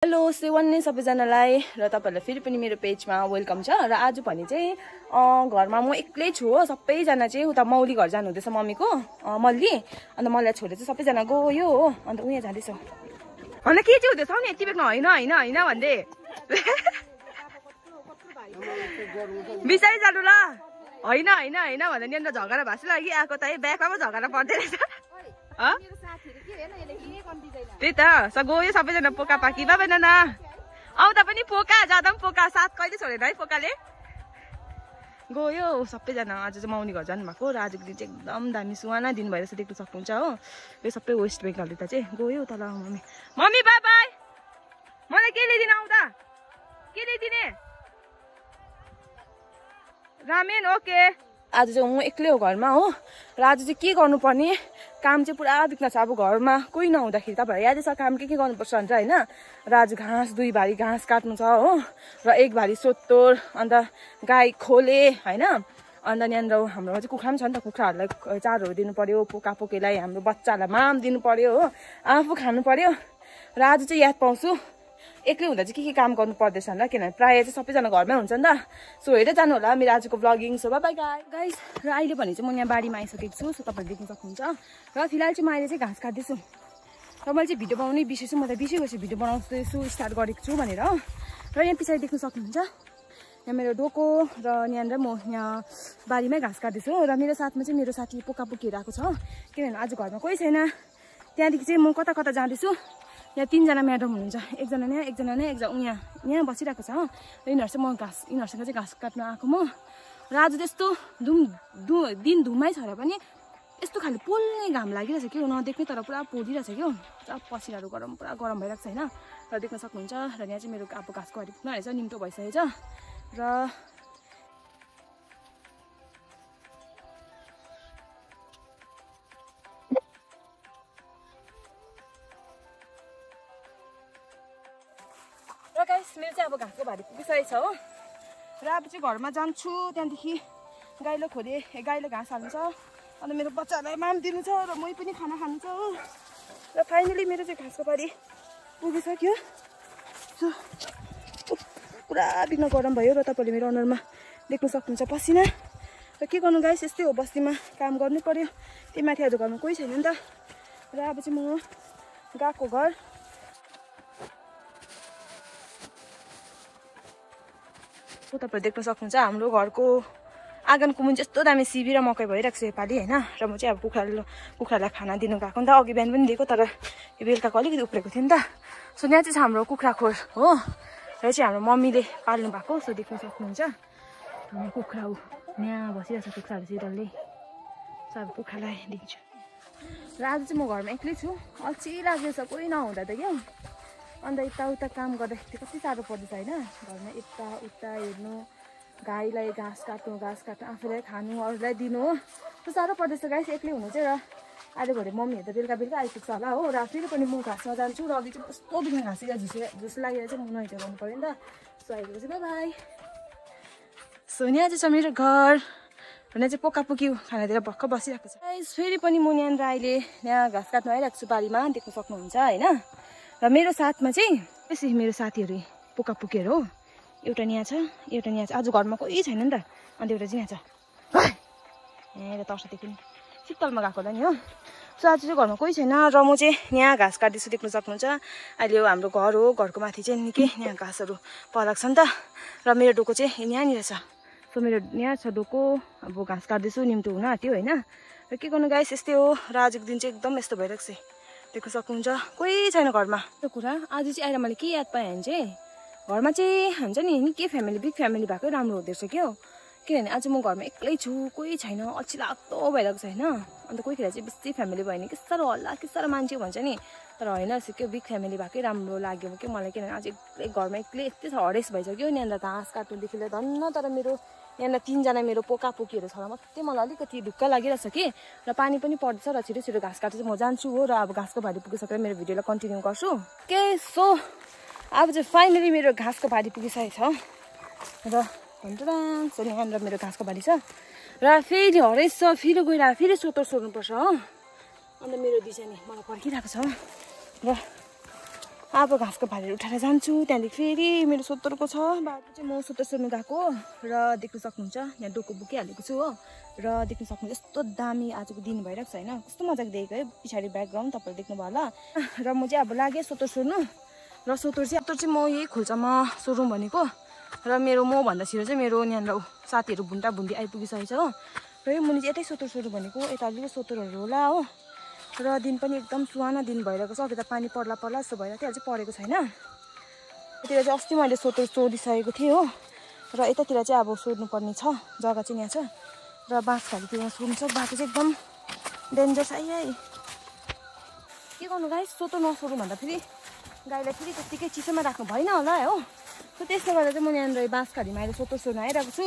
Hello सेवान्ने सबैजनालाई र तपाईहरुलाई फेरि पनि मेरो पेजमा वेलकम छ। र आज भने चाहिँ घरमा म एक्लै छु हो। सबैजना चाहिँ उता मौली घर जानु हुँदैछ मम्मीको मल्ली। अन्त मलाई छोडेर चाहिँ सबैजना गयो हो। अन्त उहाँ जाँदैछ। अनि के चाहिँ हुँदैछ नि यति बेग्न हैन हैन हैन भन्दै बिचारी जानु ल हैन हैन हैन भन्दै नि अन्त झगडा भाँच्नु लागि आएको त ब्याकमा पो झगडा पर्दै रहेछ। त्यही त गयो सबैजना पोका पाकी बाबा नाना आउँदा पनि पोका जाँदा पनि पोका साथ कहिले छोडेन है पोकाले गयो सबैजना। आज चाहिँ मौनी घर जानु भएको र आजको दिन चाहिँ एकदम दामी सुहाना दिन भइरहेछ देख्न सक्नुहुन्छ हो। यो सबै वेस्ट बेङ्गल त चाहिँ गयो तल मम्मी मम्मी बाई बाई मलाई के ल्याइदिन आउँदा के ल्याइदिने रामेन ओके। आज चाहिँ म एक्लै हो घरमा हो। र आज चाहिँ के गर्नुपर्ने काम चाहिँ पुरा बिग्न छ। अब घरमा कोही नहुँदाखेरि तपाईँहरू यादै छ काम के गर्नुपर्छ भन्छ होइन। र आज घाँस 2 भारी घाँस काट्नु छ हो। र 1 भारी सोत्तोर अन्त गाई खोले होइन। अन्त यहाँनिर हाम्रोमा चाहिँ कुखुरा पनि छ नि त। कुखुराहरूलाई चारोहरू दिनु पर्यो। पोका पोकेलाई हाम्रो बच्चाहरूलाई माम दिनु पर्यो हो। आफू खानु पर्यो। र आज चाहिँ याद पाउँछु एक्लै हुँदा चाहिँ के काम गर्नु पर्दैछ होला। किनभने प्रायः चाहिँ सबैजना घरमै हुन्छ नि त। सो हेरेर जानु होला मेरो आजको भ्लगिङ। So by guys. र अहिले भने चाहिँ म यहाँ बारीमा आइसकेको छु। सो तपाईँले देख्न सक्नुहुन्छ। र फिलहाल चाहिँ म अहिले चाहिँ घाँस काट्दैछु। र मैले चाहिँ भिडियो बनाउनै बिर्सेछु। म त बिर्सेपछि भिडियो बनाउँदैछु स्टार्ट गरेको छु भनेर। र यहाँ पछाडि देख्न सक्नुहुन्छ यहाँ मेरो डोको र यहाँनिर म यहाँ बारीमै घाँस काट्दैछु। र मेरो साथमा चाहिँ मेरो साथी पोका पोकीहरू आएको छ। किनभने आज घरमा कोही छैन। त्यहाँदेखि चाहिँ म कता कता जाँदैछु। यहाँ 3 जना म्याडम हुनुहुन्छ। एकजना यहाँ एकजना यहाँ बसिरहेको छ। र यिनीहरू चाहिँ यिनीहरूसँग चाहिँ घाँस काट्न आएको म। र आज त्यस्तो दिन धुमै छ र पनि यस्तो खाले पोल्ने घाम लागिरहेछ क्या नदेख्ने तर पुरा पोलिरहेछ क्या। पुरा पसिनाहरू पुरा गरम भइरहेको छ होइन। र देख्न सक्नुहुन्छ। र यहाँ चाहिँ मेरो अब घाँसको हरि पुग्न रहेछ निम्तो भइसकेको छ। र मेरो चाहिँ अब घाँसको भारी पुगिसकेको छ हो। र अब चाहिँ घरमा जान्छु। त्यहाँदेखि गाईलाई खोले गाईले घाँस हाल्नु छ। अन्त मेरो बच्चाहरूलाई माम दिनु छ र मै पनि खाना खानु छ हो। र फाइनली मेरो चाहिँ घाँसको भारी पुगिसक्यो। पुरा बिग्न गरम भयो। र तपाईँले मेरो अनुहारमा देख्न सक्नुहुन्छ पसिना। र के गर्नु गाइस यस्तै हो बस्तीमा काम गर्नु पर्यो। त्यही माथि आज घरमा कोही छैन नि त। र अब चाहिँ म गएको घर। तपाईहरु देख्न सक्नुहुन्छ हाम्रो घरको आँगनको मुनि यस्तो दामी सिबी र मकै भइरहेको छ योपालि होइन। र म चाहिँ अब कुखुरालाई खाना दिनु गएको नि त। अघि बिहान पनि दिएको तर यो बेलुकाको अलिकति उफ्रेको थियो नि त। सो यहाँ चाहिँ हाम्रो कुखुरा खोर हो। र चाहिँ हाम्रो मम्मीले पाल्नु भएको। सो देख्न सक्नुहुन्छ हाम्रो कुखुरा हो यहाँ बसिरहेको छ कुखुराहरू चाहिँ डल्लै। सो अब कुखुरालाई दिन्छु। र आज चाहिँ म घरमा एक्लै छु। अल्छी लागेको छ कोही नहुँदा त क्या। अन्त यताउता काम गर्दाखेरि कति साह्रो पर्दैछ होइन। घरमा यताउता हेर्नु गाईलाई घाँस काट्नु आफूलाई खानु अरूलाई दिनु हो। त्यो साह्रो पर्दैछ गाइस एक्लै हुनु चाहिँ। र अहिले घरि मम्मीहरू त बेलुका आइपुग्छ होला हो। र फेरि पनि म घाँसमा जान्छु। र अघि चाहिँ कस्तो बिग्न घाँस झुस लागेर चाहिँ म नुहाइ गर्नु पऱ्यो नि त। सो अहिले चाहिँ बाई। सो यहाँ चाहिँ छ मेरो घर। र चाहिँ पोका पोकी खाना दिएर भक्क बसिरहेको छ। फेरि पनि म यहाँनिर अहिले यहाँ घाँस काट्नु आइरहेको छु बारीमा देख्न सक्नुहुन्छ होइन। र मेरो साथमा चाहिँ यसरी मेरो साथीहरू पोका पोकीहरू हो। एउटा यहाँ छ एउटा यहाँ छ। आज घरमा कोही छैन नि त। अन्त एउटा चाहिँ यहाँ छ यहाँ तर्सदेखि शीतलमा गएको होला नि हो। सो आज चाहिँ घरमा कोही छैन। र म चाहिँ यहाँ घाँस काट्दैछु देख्न सक्नुहुन्छ। अहिले यो हाम्रो घर हो। घरको माथि चाहिँ निकै यहाँ घाँसहरू पलाएको छ नि त। र मेरो डोको चाहिँ यहाँनिर छ। सो मेरो यहाँ छ डोको। अब घाँस काट्दैछु निम्तो हुन आँट्यो होइन। र के गर्नु गाइस यस्तै हो। र आजको दिन चाहिँ एकदम यस्तो भइरहेको छ देख्न सक्नुहुन्छ। कोही छैन घरमा। त्यो कुरा आज चाहिँ आएर मैले के याद पाएँ भने चाहिँ घरमा चाहिँ हुन्छ नि निकै फ्यामिली बिग फ्यामिली भएकै राम्रो हुँदैछ क्या हो। किनभने आज म घरमा एक्लै छु कोही छैन अल्छी लाग्दो भइरहेको छ होइन। अन्त कोही खेर चाहिँ बेसी फ्यामिली भयो भने के साह्रो हल्ला के साह्रो मान्छे भन्छ नि। तर होइन त्यो बिग फ्यामिली भएकै राम्रो लाग्यो क्या मलाई। किनभने आज एक्लै घरमा एक्लै यस्तै छ हरेस भइसक्यो यहाँनिर घाँस काट्नुदेखि लिएर धन्न। तर मेरो यहाँनिर 3 जना मेरो पोका पोकीहरू छ मात्रै मलाई अलिकति ढुक्क लागिरहेछ कि। र पानी पनि पर्दैछ र छिटो छिटो घाँस काटेर म जान्छु हो। र अब घाँसको भारी पुगिसकेर मेरो भिडियोलाई कन्टिन्यू गर्छु के। सो अब चाहिँ फाइनली मेरो घाँसको भारी पुगिसकेको छ। र सो यहाँनिर मेरो घाँसको भारी छ। र फेरि हरेस छ फेरि गएर फेरि सोतर सोध्नुपर्छ हो। अन्त मेरो दिशा नि मलाई पर्खिरहेको छ। र अब घाँसको भाँडीहरू उठाएर जान्छु। त्यहाँदेखि फेरि मेरो सोत्तरको छ बाटो चाहिँ म सोत्तर सोध्नु गएको र देख्न सक्नुहुन्छ यहाँ डोको बोकिहालेको छु हो। र देख्न सक्नुहुन्छ यस्तो दामी आजको दिन भइरहेको छ होइन, कस्तो मजाको देखेको है पछाडि ब्याकग्राउन्ड तपाईँले देख्नुभयो होला। र म चाहिँ अब लागेँ सोत्तर सोध्नु र सोत्तर चाहिँ म यही खोल्सामा सोधौँ भनेको। र मेरो मभन्दा छिटो चाहिँ मेरो यहाँनिर साथीहरू भुन्टा भुन्डी आइपुगिसकेको छ हो। र यो मुनि चाहिँ यतै सोत्तर सोध्नु भनेको, यता अलिकति सोत्तरहरू होला हो। र दिन पनि एकदम सुहाना दिन भइरहेको छ। अघि त पानी पर्ला जस्तो भइरहेको थियो, अझै परेको छैन। यतिर चाहिँ अस्ति मैले सोत्तर सोधिसकेको थिएँ हो। र यतातिर चाहिँ अब सोध्नुपर्ने छ, जग्गा चाहिँ यहाँ छ। र बाँसखालीतिर सोध्नु छ, बाटो चाहिँ एकदम डेन्जर छ। के गर्नु गाई, सोत्तर नसोधौँ भन्दा फेरि गाईलाई फेरि त्यत्तिकै चिसोमा राख्नु भएन होला हो। सो त्यसले गर्दा चाहिँ म यहाँनिर बाँसखालीमा अहिले सोत्तर सोध्नु आइरहेको छु।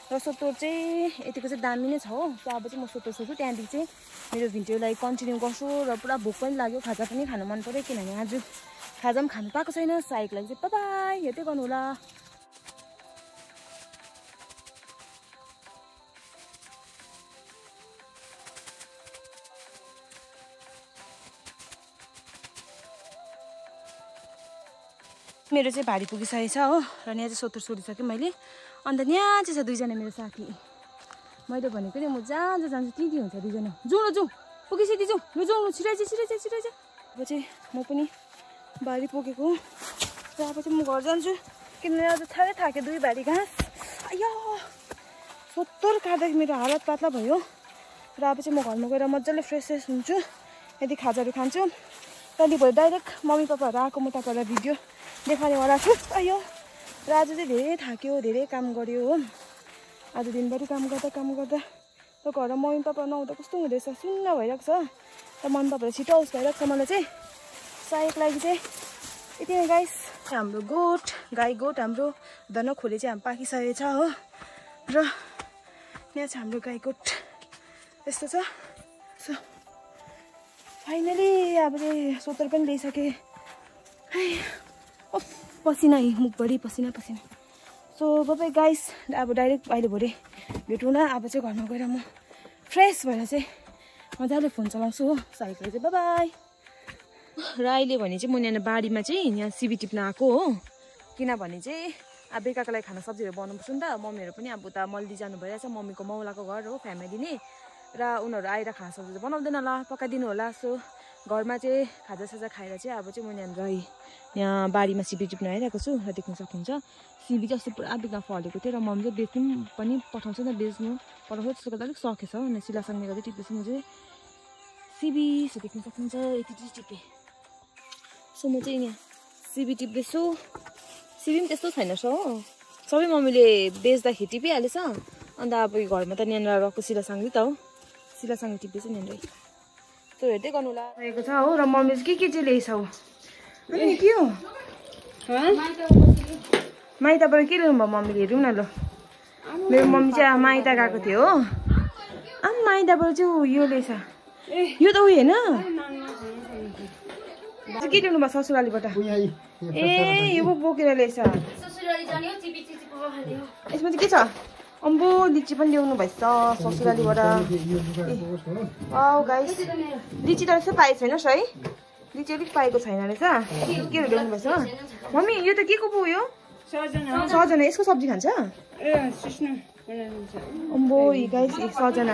र सोत्तर चाहिँ यतिको चाहिँ दामी नै छ हो। सो अब चाहिँ म सोत्तर सोध्छु, त्यहाँदेखि चाहिँ मेरो भिडियोलाई कन्टिन्यू गर्छु। र पुरा भोक पनि लाग्यो, खाजा पनि खानु मन पऱ्यो, किनभने आज खाजा पनि खानु पाएको छैन। साइक लागि चाहिँ बाइ हेर्दै गर्नु होला। मेरो चाहिँ भारी पुगिसकेको छ हो। र यहाँ चाहिँ सोत्तर सोधिसकेँ मैले। अन्त यहाँ चाहिँ छ दुईजना मेरो साथी। मैले भनेको नि म जहाँ जान्छु त्यहीँ हुन्छ दुईजना। जाउँ ल जाउँ, पुगिसकेँ जाउँ ल जाउँ, छिराइ जा। अब चाहिँ म पनि भारी पुगेको र अब चाहिँ म घर जान्छु, किनभने आज साह्रै थाक्यो। 2 भारी घाँस आयो, सोत्तर काट्दाखेरि मेरो हालत पातला भयो। र अब चाहिँ म घरमा गएर मजाले फ्रेस हुन्छु, यदि खाजाहरू खान्छु। त्यहाँदेखि भएर डाइरेक्ट मम्मी पापाहरू आएको म तपाईँहरूलाई भिडियो देखाउनेवाला छु। आयो र आज चाहिँ धेरै थाक्यो, धेरै काम गऱ्यो हो। आज दिनभरि काम गर्दा र घरमा मम्मी पापा नहुँदा कस्तो हुँदैछ, सुन्न भइरहेको छ। र मम्मी पापालाई छिटो आउस भइरहेको छ मलाई चाहिँ। सायक लागि चाहिँ यति नै गाइस। हाम्रो गाई गोठ हाम्रो धन खोले चाहिँ हामी पाकिसकेको छ हो। र यहाँ चाहिँ हाम्रो गाई गोठ यस्तो छ। सो फाइनली अब चाहिँ सोत्तर पनि ल्याइसकेँ। पसिना मुखभरि पसिना। सो बाइ गाइस, अब डाइरेक्ट अहिले भोलि भेटौँ न। अब चाहिँ घरमा गएर म फ्रेस भएर चाहिँ मजाले फोन चलाउँछु हो। साइकल चाहिँ बाइ। र अहिले भने चाहिँ म यहाँ बारीमा चाहिँ यहाँ सिबी टिप्न आएको हो। किनभने चाहिँ अब बेलुकाको लागि खाना सब्जीहरू बनाउनुपर्छ नि त। मम्मीहरू पनि अब उता मल्दी जानु भइरहेछ, मम्मीको मौलाको घर हो फ्यामिली नै। र उनीहरू आएर खाना सब्जी बनाउँदैन होला, पकाइदिनु होला। सो घरमा चाहिँ खाजासाजा खाएर चाहिँ अब चाहिँ म यहाँ बारीमा सिबी टिप्न आइरहेको छु। र देख्न सक्नुहुन्छ सिबी चाहिँ अस्ति पुरा बिघा फलेको थियो। र मम्मी चाहिँ बेच्नु पनि पठाउँछ नि, बेच्नु पठाउँछ। त्यसो गर्दा अलिक सकेछ हो। अनि सिलासँगले गर्दै टिप्दैछु म चाहिँ सिबी। सो देख्न सक्नुहुन्छ यति चाहिँ टिपेँ। सो म चाहिँ यहाँ सिबी टिप्दैछु। सिबी पनि त्यस्तो छैन हो, सबै मम्मीले बेच्दाखेरि टिपिहालेछ। अन्त अब घरमा त यहाँनिर रहेको सिलासाङ्गी त हो, सिलासाङ्गी टिप्दैछु यहाँनिर। सो हेर्दै गर्नु होला रहेको छ हो। र मम्मीले के चाहिँ ल्याएछ हो, अनि के हो माइतबाट के ल्याउनु भयो मम्मीले, हेरौँ न ल। मेरो मम्मी चाहिँ माइत गएको थियो हो। माइतबाट चाहिँ यो ल्याएछ, यो त उयो होइन के ल्याउनु भयो ससुरालीबाट। यो बोकेर ल्याएछ। यसमा चाहिँ के छ, अम्बो लिची पनि ल्याउनु भएछ ससुरालीबाट। गाइस लिची त यसो पाएको छैन है, लिची अलिक पाएको छैन रहेछ। केहरू ल्याउनु भएछ मम्मी, यो त के को पो यो सजना, यसको सब्जी खान्छ। अम्बो गाइस सजना,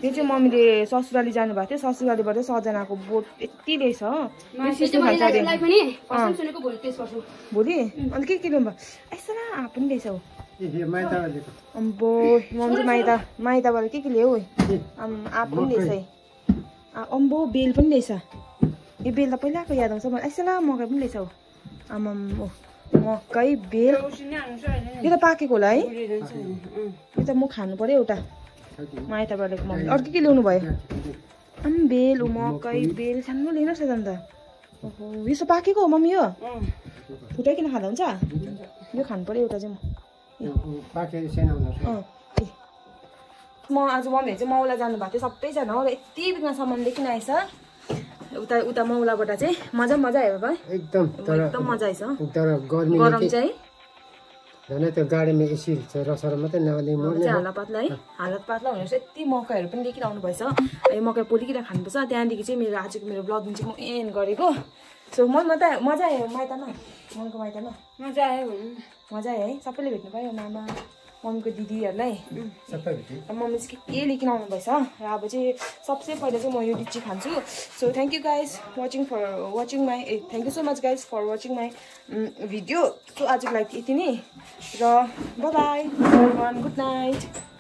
यो चाहिँ मम्मीले ससुराली जानुभएको थियो, ससुरालीबाट सजनाको बोट यति ल्याएछ हो। खान्छ अरे भोलि। अन्त के ल्याउनु भयो, यसो आँप पनि ल्याएछ हो। अम्बो मम्मी चाहिँ माइतबाट के ल्याऊ, आँप पनि ल्याएछ है। अम्बो बेल पनि ल्याएछ। यो बेल त पहिलाको याद आउँछ मलाई। यसो मकै पनि ल्याएछ हो। आमाम मकै बेल, यो त पाकेको होला है। यो त म खानु पर्यो एउटा माइतबाट ल्याएको मम्मी। अरू के ल्याउनु भयो, बेल मकै बेल सानो लिनुहोस् न त। ओहो यसो पाकेको हो मम्मी, यो फुटाइकन खाँदा हुन्छ। यो खानु पर्यो एउटा चाहिँ म आज मम्मीहरू चाहिँ मौला जानुभएको थियो सबैजना हो। र यति बिघ्न सामान लिएकिन आएछ उता मौलाबाट चाहिँ। मजा आयो भाइ, एकदम मजा आएछ। गरम चाहिँ झन् त्यो गाडीमा एसी रसर मात्रै नआउने हालत पातला है, हालत पातला भनेर यति मकैहरू पनि लिएर आउनु भएछ। यो मकै पोलिकन खानुपर्छ। त्यहाँदेखि चाहिँ मेरो आजको मेरो ब्लगिङ चाहिँ म एन्ड गरेको। सो मजा आयो माइतमा मम्मीको माइतमा मजा आयो भनौँ न मजा आयो है सबैले भेट्नु पायो मामा मम्मीको दिदीहरूलाई सबै भेट्यो मम्मी चाहिँ के लिकन आउनु भएछ र अब चाहिँ सबसे पहिला चाहिँ म यो लिची खान्छु so thank you guys watching my thank you so much guys for watching my video so आजको लागि यति नै र बाई गुड नाइट